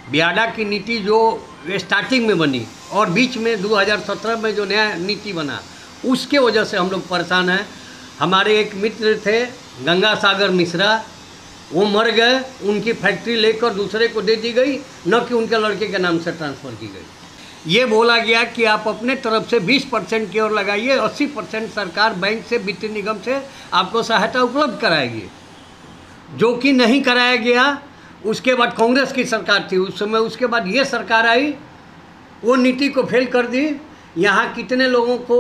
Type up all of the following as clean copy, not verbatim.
बियाडा की नीति जो स्टार्टिंग में बनी और बीच में 2017 में जो नया नीति बना, उसके वजह से हम लोग परेशान हैं। हमारे एक मित्र थे गंगा सागर मिश्रा, वो मर गए, उनकी फैक्ट्री लेकर दूसरे को दे दी गई, न कि उनके लड़के के नाम से ट्रांसफ़र की गई। ये बोला गया कि आप अपने तरफ से 20% की ओर लगाइए, 80% सरकार बैंक से, वित्त निगम से आपको सहायता उपलब्ध कराएगी, जो कि नहीं कराया गया। उसके बाद कांग्रेस की सरकार थी उस समय, उसके बाद ये सरकार आई, वो नीति को फेल कर दी। यहाँ कितने लोगों को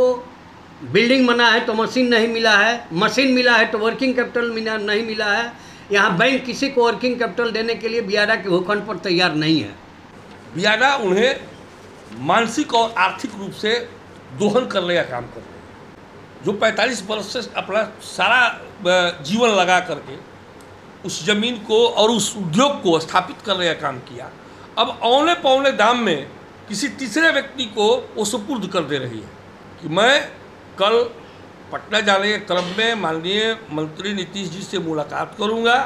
बिल्डिंग बना है तो मशीन नहीं मिला है, मशीन मिला है तो वर्किंग कैपिटल नहीं मिला है। यहाँ बैंक किसी को वर्किंग कैपिटल देने के लिए बियाडा के भूखंड पर तैयार नहीं है। बियाडा उन्हें मानसिक और आर्थिक रूप से दोहन करने का काम कर रहे हैं। जो 45 वर्ष से अपना सारा जीवन लगा करके उस ज़मीन को और उस उद्योग को स्थापित करने का काम किया, अब औने पौने दाम में किसी तीसरे व्यक्ति को वो सुपुर्द कर दे रही है कि मैं कल पटना जाने के क्रम में माननीय मंत्री नीतीश जी से मुलाकात करूंगा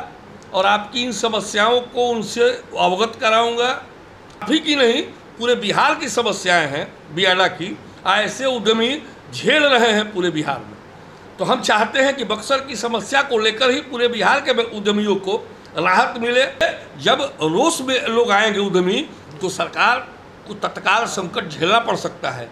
और आपकी इन समस्याओं को उनसे अवगत कराऊंगा। अभी की नहीं, पूरे बिहार की समस्याएं हैं बियाडा की, ऐसे उद्यमी झेल रहे हैं पूरे बिहार में। तो हम चाहते हैं कि बक्सर की समस्या को लेकर ही पूरे बिहार के उद्यमियों को राहत मिले। जब रोष में लोग आएंगे उद्यमी, तो सरकार को तत्काल संकट झेलना पड़ सकता है।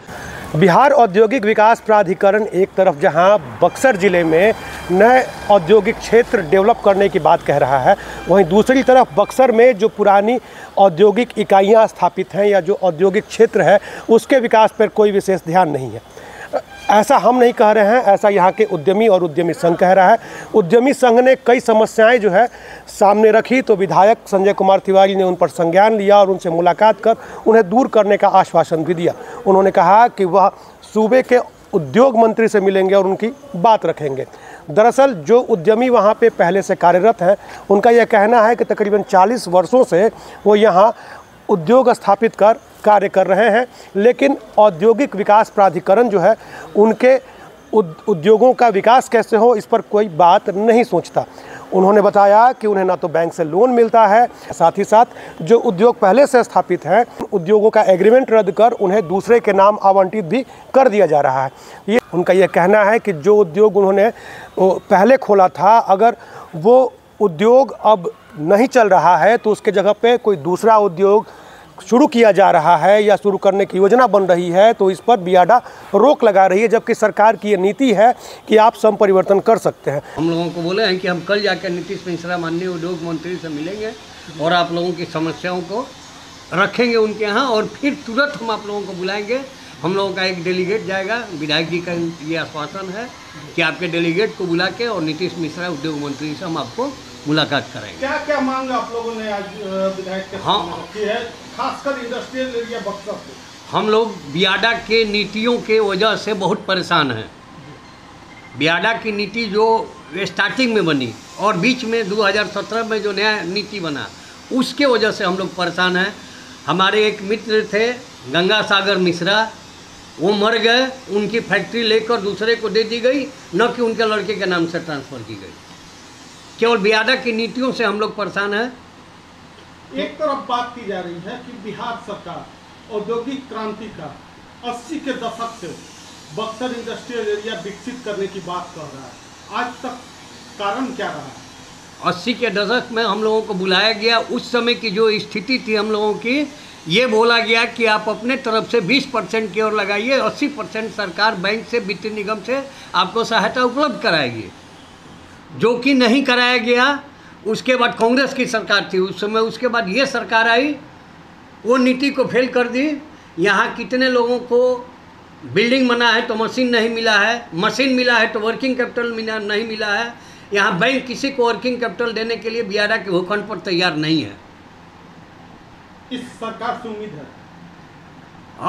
बिहार औद्योगिक विकास प्राधिकरण एक तरफ जहां बक्सर ज़िले में नए औद्योगिक क्षेत्र डेवलप करने की बात कह रहा है, वहीं दूसरी तरफ बक्सर में जो पुरानी औद्योगिक इकाइयां स्थापित हैं या जो औद्योगिक क्षेत्र है, उसके विकास पर कोई विशेष ध्यान नहीं है। ऐसा हम नहीं कह रहे हैं, ऐसा यहाँ के उद्यमी और उद्यमी संघ कह रहा है। उद्यमी संघ ने कई समस्याएं जो है सामने रखी, तो विधायक संजय कुमार तिवारी ने उन पर संज्ञान लिया और उनसे मुलाकात कर उन्हें दूर करने का आश्वासन भी दिया। उन्होंने कहा कि वह सूबे के उद्योग मंत्री से मिलेंगे और उनकी बात रखेंगे। दरअसल जो उद्यमी वहाँ पे पहले से कार्यरत हैं, उनका यह कहना है कि तकरीबन 40 वर्षों से वो यहाँ उद्योग स्थापित कर कार्य कर रहे हैं, लेकिन औद्योगिक विकास प्राधिकरण जो है उनके उद्योगों का विकास कैसे हो, इस पर कोई बात नहीं सोचता। उन्होंने बताया कि उन्हें ना तो बैंक से लोन मिलता है, साथ ही साथ जो उद्योग पहले से स्थापित हैं, उद्योगों का एग्रीमेंट रद्द कर उन्हें दूसरे के नाम आवंटित भी कर दिया जा रहा है। ये उनका यह कहना है कि जो उद्योग उन्होंने पहले खोला था, अगर वो उद्योग अब नहीं चल रहा है तो उसके जगह पे कोई दूसरा उद्योग शुरू किया जा रहा है या शुरू करने की योजना बन रही है, तो इस पर बियाडा रोक लगा रही है, जबकि सरकार की ये नीति है कि आप सम परिवर्तन कर सकते हैं। हम लोगों को बोले हैं कि हम कल जाकर नीतीश मिश्रा माननीय उद्योग मंत्री से मिलेंगे और आप लोगों की समस्याओं को रखेंगे उनके यहाँ, और फिर तुरंत हम आप लोगों को बुलाएंगे। हम लोगों का एक डेलीगेट जाएगा, विधायक जी का ये आश्वासन है कि आपके डेलीगेट को बुला के और नीतीश मिश्रा उद्योग मंत्री से हम आपको मुलाकात कराएंगे। क्या क्या मांग आप लोगों ने आज विधायक के सामने रखी है, खासकर इंडस्ट्रियल एरिया बक्सर से? हम लोग बियाडा के नीतियों के वजह से बहुत परेशान हैं। बियाडा की नीति जो स्टार्टिंग में बनी और बीच में 2017 में जो नया नीति बना, उसके वजह से हम लोग परेशान हैं। हमारे एक मित्र थे गंगा सागर मिश्रा, वो मर गए, उनकी फैक्ट्री लेकर दूसरे को दे दी गई, न कि उनके लड़के के नाम से ट्रांसफ़र की गई। केवल बियाडा की नीतियों से हम लोग परेशान हैं। एक तरफ बात की जा रही है कि बिहार सरकार औद्योगिक क्रांति का 80 के दशक से बक्सर इंडस्ट्रियल एरिया विकसित करने की बात कर रहा है, आज तक कारण क्या रहा है? 80 के दशक में हम लोगों को बुलाया गया, उस समय की जो स्थिति थी हम लोगों की, ये बोला गया कि आप अपने तरफ से 20% की ओर लगाइए, 80% सरकार बैंक से, वित्त निगम से आपको सहायता उपलब्ध कराएगी, जो कि नहीं कराया गया। उसके बाद कांग्रेस की सरकार थी उस समय, उसके बाद ये सरकार आई, वो नीति को फेल कर दी। यहाँ कितने लोगों को बिल्डिंग बना है तो मशीन नहीं मिला है, मशीन मिला है तो वर्किंग कैपिटल नहीं मिला है। यहाँ बैंक किसी को वर्किंग कैपिटल देने के लिए बियाडा के भूखंड पर तैयार नहीं है। इस सरकार से उम्मीद है?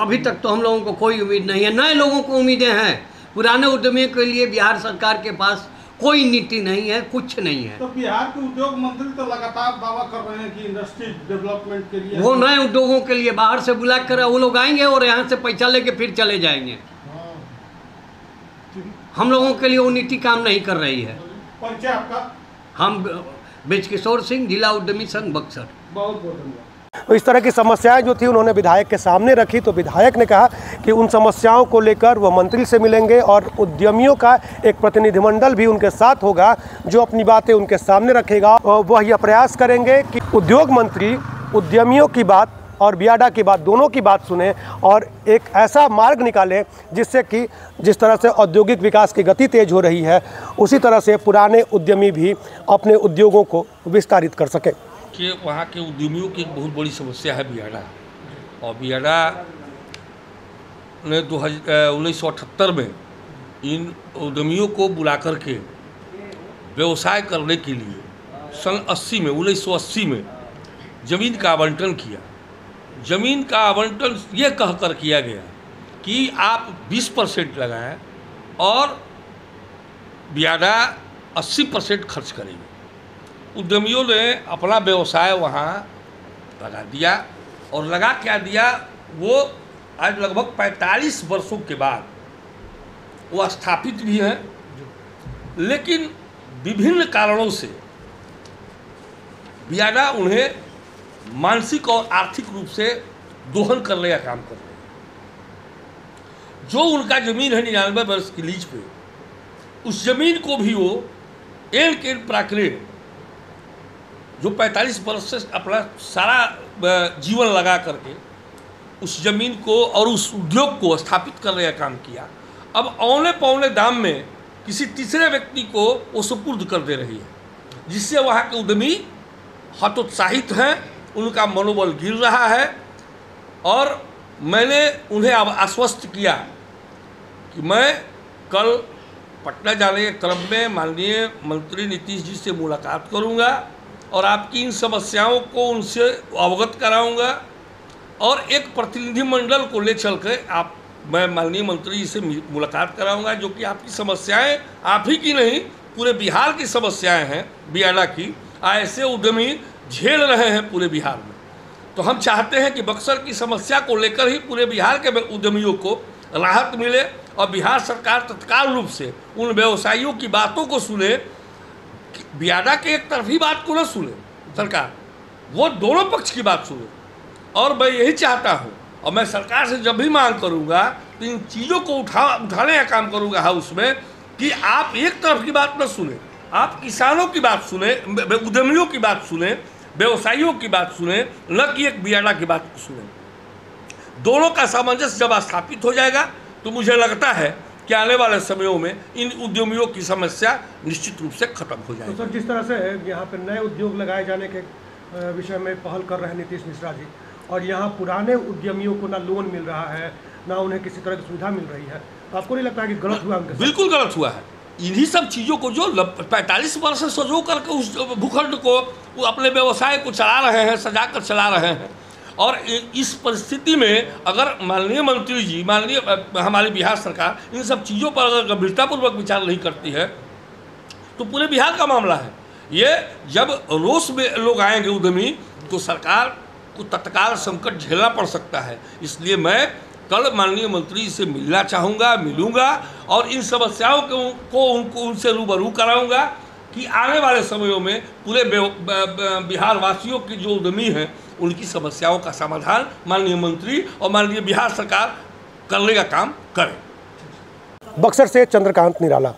अभी तक तो हम लोगों को कोई उम्मीद नहीं है। नए लोगों को उम्मीदें हैं, पुराने उद्यमियों के लिए बिहार सरकार के पास कोई नीति नहीं है, कुछ नहीं है। तो बिहार के उद्योग मंत्री तो लगातार दावा कर रहे हैं कि इंडस्ट्री डेवलपमेंट के लिए वो नए उद्योगों के लिए बाहर से बुला कर वो लोग आएंगे और यहाँ से पैसा लेके फिर चले जाएंगे। हम लोगों के लिए वो नीति काम नहीं कर रही है। परिचय आपका? हम ब्रिजकिशोर सिंह, जिला उद्यमी संघ बक्सर। बहुत बहुत धन्यवाद। तो इस तरह की समस्याएं जो थी उन्होंने विधायक के सामने रखी। तो विधायक ने कहा कि उन समस्याओं को लेकर वो मंत्री से मिलेंगे और उद्यमियों का एक प्रतिनिधिमंडल भी उनके साथ होगा जो अपनी बातें उनके सामने रखेगा। और वह यह प्रयास करेंगे कि उद्योग मंत्री उद्यमियों की बात और बियाडा की बात दोनों की बात सुने और एक ऐसा मार्ग निकालें जिससे कि जिस तरह से औद्योगिक विकास की गति तेज हो रही है उसी तरह से पुराने उद्यमी भी अपने उद्योगों को विस्तारित कर सकें। कि वहाँ के उद्यमियों की एक बहुत बड़ी समस्या है बियाडा, और बियाडा ने 1978 में इन उद्यमियों को बुला करके व्यवसाय करने के लिए सन 1980 में ज़मीन का आवंटन किया। ज़मीन का आवंटन ये कहकर किया गया कि आप 20% लगाएं और बियाडा 80% खर्च करेंगे। उद्यमियों ने अपना व्यवसाय वहाँ लगा दिया, और लगा क्या दिया, वो आज लगभग 45 वर्षों के बाद वो स्थापित भी हैं, लेकिन विभिन्न कारणों से बियाडा उन्हें मानसिक और आर्थिक रूप से दोहन करने का काम कर रहे हैं। जो उनका ज़मीन है 99 वर्ष की लीज पे, उस ज़मीन को भी वो एन प्राकृत जो 45 वर्ष से अपना सारा जीवन लगा करके उस ज़मीन को और उस उद्योग को स्थापित करने का काम किया। अब औने पौने दाम में किसी तीसरे व्यक्ति को वो सुपुर्द कर दे रही है, जिससे वहाँ के उद्यमी हतोत्साहित हैं, उनका मनोबल गिर रहा है। और मैंने उन्हें अब आश्वस्त किया कि मैं कल पटना जाने के क्रम में माननीय मंत्री नीतीश जी से मुलाकात करूंगा और आपकी इन समस्याओं को उनसे अवगत कराऊंगा, और एक प्रतिनिधिमंडल को ले चल कर मैं माननीय मंत्री जी से मुलाकात कराऊंगा, जो कि आपकी समस्याएं आप ही की नहीं पूरे बिहार की समस्याएं हैं बियाडा की। ऐसे उद्यमी झेल रहे हैं पूरे बिहार में। तो हम चाहते हैं कि बक्सर की समस्या को लेकर ही पूरे बिहार के उद्यमियों को राहत मिले, और बिहार सरकार तत्काल रूप से उन व्यवसायियों की बातों को सुने। बियाडा के एक तरफी बात को न सुने सरकार, वो दोनों पक्ष की बात सुने। और मैं यही चाहता हूँ, और मैं सरकार से जब भी मांग करूँगा तो इन चीज़ों को उठाने का काम करूँगा हाउस में, कि आप एक तरफ की बात न सुने, आप किसानों की बात सुने, उद्यमियों की बात सुने, व्यवसायियों की बात सुने, न कि एक बियाडा की बात सुने। दोनों का सामंजस्य जब स्थापित हो जाएगा तो मुझे लगता है कि आने वाले समयों में इन उद्यमियों की समस्या निश्चित रूप से खत्म हो जाएगी। तो सर, जिस तरह से यहाँ पर नए उद्योग लगाए जाने के विषय में पहल कर रहे हैं नीतीश मिश्रा जी, और यहाँ पुराने उद्यमियों को ना लोन मिल रहा है ना उन्हें किसी तरह की सुविधा मिल रही है, तो आपको नहीं लगता है कि गलत हुआ उनके साथ? बिल्कुल गलत हुआ है। इन्हीं सब चीज़ों को जो 45 वर्ष से सजो करके उस भूखंड को वो अपने व्यवसाय को चला रहे हैं, सजा कर चला रहे हैं। और इस परिस्थिति में अगर माननीय मंत्री जी, माननीय हमारी बिहार सरकार इन सब चीज़ों पर अगर गंभीरतापूर्वक विचार नहीं करती है तो पूरे बिहार का मामला है ये। जब रोष में लोग आएंगे उद्यमी, तो सरकार को तत्काल संकट झेलना पड़ सकता है। इसलिए मैं कल माननीय मंत्री से मिलना चाहूँगा, मिलूँगा, और इन समस्याओं को उनसे रूबरू कराऊँगा कि आने वाले समयों में पूरे बिहार वासियों के जो उद्यमी हैं उनकी समस्याओं का समाधान माननीय मंत्री और माननीय बिहार सरकार करने का काम करें। बक्सर से चंद्रकांत निराला।